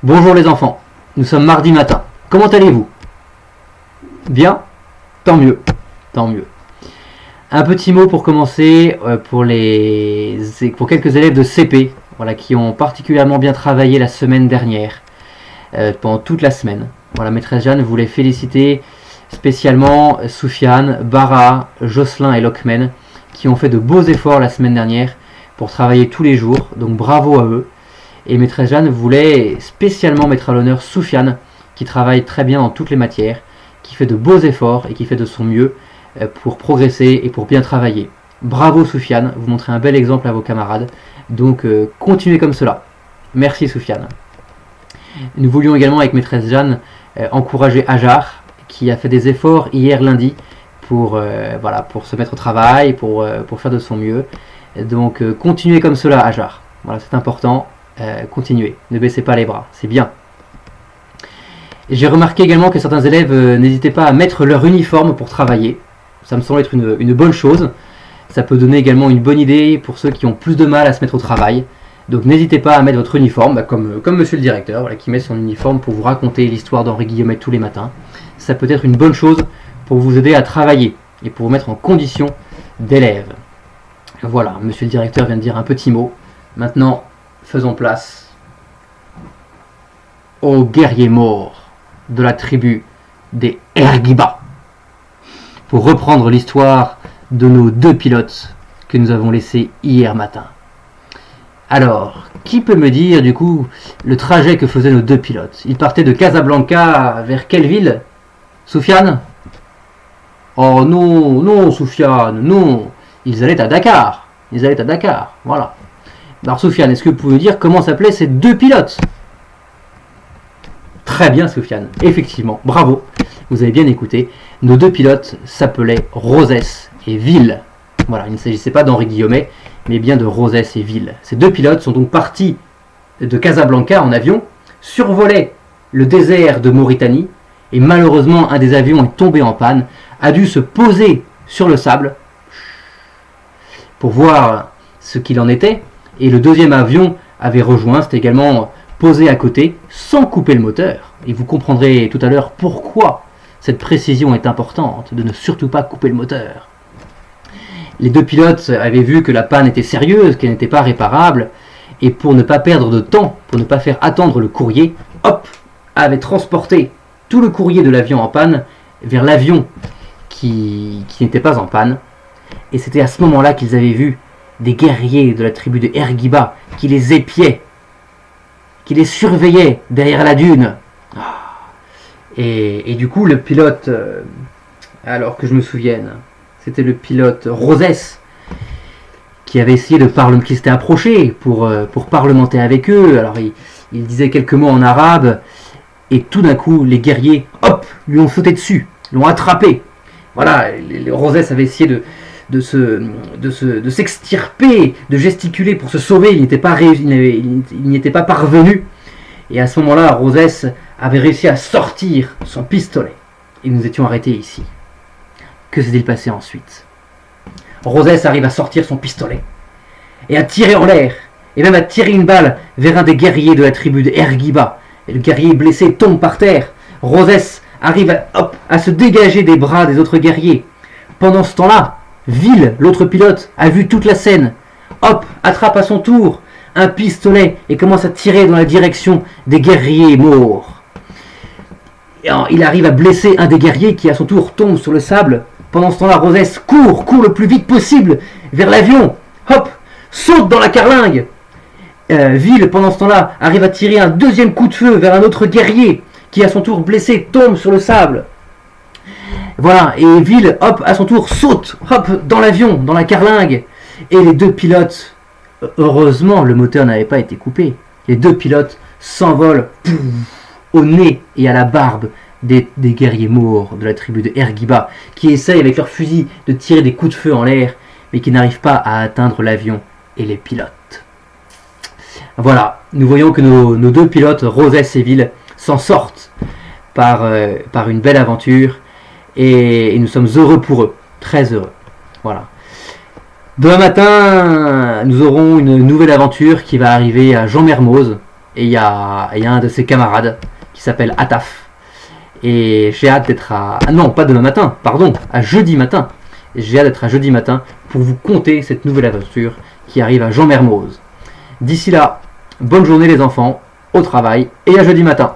Bonjour les enfants, nous sommes mardi matin. Comment allez-vous? Bien? Tant mieux, tant mieux. Un petit mot pour commencer pour quelques élèves de CP, voilà, qui ont particulièrement bien travaillé la semaine dernière, pendant toute la semaine. Voilà, maîtresse Jeanne voulait féliciter spécialement Soufiane, Bara, Jocelyn et Lockman, qui ont fait de beaux efforts la semaine dernière pour travailler tous les jours, donc bravo à eux. Et maîtresse Jeanne voulait spécialement mettre à l'honneur Soufiane, qui travaille très bien dans toutes les matières, qui fait de beaux efforts et qui fait de son mieux pour progresser et pour bien travailler. Bravo Soufiane, vous montrez un bel exemple à vos camarades, donc continuez comme cela. Merci Soufiane. Nous voulions également avec maîtresse Jeanne encourager Ajar, qui a fait des efforts hier lundi pour se mettre au travail, pour faire de son mieux. Donc continuez comme cela Ajar, voilà, c'est important. Continuez, ne baissez pas les bras, c'est bien. J'ai remarqué également que certains élèves n'hésitaient pas à mettre leur uniforme pour travailler. Ça me semble être une bonne chose. Ça peut donner également une bonne idée pour ceux qui ont plus de mal à se mettre au travail. Donc n'hésitez pas à mettre votre uniforme, comme monsieur le directeur, voilà, qui met son uniforme pour vous raconter l'histoire d'Henri Guillaumet tous les matins. Ça peut être une bonne chose pour vous aider à travailler et pour vous mettre en condition d'élève. Voilà, monsieur le directeur vient de dire un petit mot. Maintenant, faisons place aux guerriers morts de la tribu des Ergiba, pour reprendre l'histoire de nos deux pilotes que nous avons laissés hier matin. Alors, qui peut me dire du coup le trajet que faisaient nos deux pilotes? Ils partaient de Casablanca vers quelle ville? Soufiane? Oh non, non Soufiane, non. Ils allaient à Dakar. Voilà. Alors Soufiane, est-ce que vous pouvez me dire comment s'appelaient ces deux pilotes? Très bien Soufiane, effectivement, bravo, vous avez bien écouté. Nos deux pilotes s'appelaient Rosès et Ville. Voilà, il ne s'agissait pas d'Henri Guillaumet, mais bien de Rosès et Ville. Ces deux pilotes sont donc partis de Casablanca en avion, survolaient le désert de Mauritanie, et malheureusement un des avions est tombé en panne, a dû se poser sur le sable pour voir ce qu'il en était, et le deuxième avion avait rejoint, c'était également posé à côté, sans couper le moteur. Et vous comprendrez tout à l'heure pourquoi cette précision est importante, de ne surtout pas couper le moteur. Les deux pilotes avaient vu que la panne était sérieuse, qu'elle n'était pas réparable, et pour ne pas perdre de temps, pour ne pas faire attendre le courrier, hop, avaient transporté tout le courrier de l'avion en panne vers l'avion qui n'était pas en panne. Et c'était à ce moment-là qu'ils avaient vu des guerriers de la tribu de Ergiba qui les épiaient, qui les surveillaient derrière la dune. Et du coup, le pilote, alors que je me souvienne, c'était le pilote Rosès qui avait essayé de parler, qui s'était approché pour parlementer avec eux. Alors il disait quelques mots en arabe, et tout d'un coup, les guerriers, hop, lui ont sauté dessus, l'ont attrapé. Voilà, Rosès avait essayé de s'extirper, de gesticuler pour se sauver, il n'y était pas parvenu. Et à ce moment-là, Rosès avait réussi à sortir son pistolet. Et nous étions arrêtés ici. Que s'est-il passé ensuite? Rosès arrive à sortir son pistolet et à tirer en l'air, et même à tirer une balle vers un des guerriers de la tribu de Ergiba. Et le guerrier blessé tombe par terre. Rosès arrive à se dégager des bras des autres guerriers. Pendant ce temps-là, Ville, l'autre pilote, a vu toute la scène. Hop, attrape à son tour un pistolet et commence à tirer dans la direction des guerriers morts. Et il arrive à blesser un des guerriers qui à son tour tombe sur le sable. Pendant ce temps-là, Rosès court le plus vite possible vers l'avion. Hop, saute dans la carlingue. Ville, pendant ce temps-là, arrive à tirer un deuxième coup de feu vers un autre guerrier qui à son tour blessé tombe sur le sable. Voilà, et Ville, hop, à son tour, saute, hop, dans l'avion, dans la carlingue. Et les deux pilotes, heureusement, le moteur n'avait pas été coupé. Les deux pilotes s'envolent au nez et à la barbe des guerriers morts de la tribu de Ergiba, qui essayent avec leurs fusils de tirer des coups de feu en l'air, mais qui n'arrivent pas à atteindre l'avion et les pilotes. Voilà, nous voyons que nos deux pilotes, Rosès et Ville, s'en sortent par une belle aventure. Et nous sommes heureux pour eux, très heureux. Voilà. Demain matin, nous aurons une nouvelle aventure qui va arriver à Jean Mermoz. et il y a un de ses camarades qui s'appelle Ataf. Et j'ai hâte d'être à... Ah non, pas demain matin, pardon, à jeudi matin. J'ai hâte d'être à jeudi matin pour vous conter cette nouvelle aventure qui arrive à Jean Mermoz. D'ici là, bonne journée les enfants, au travail et à jeudi matin.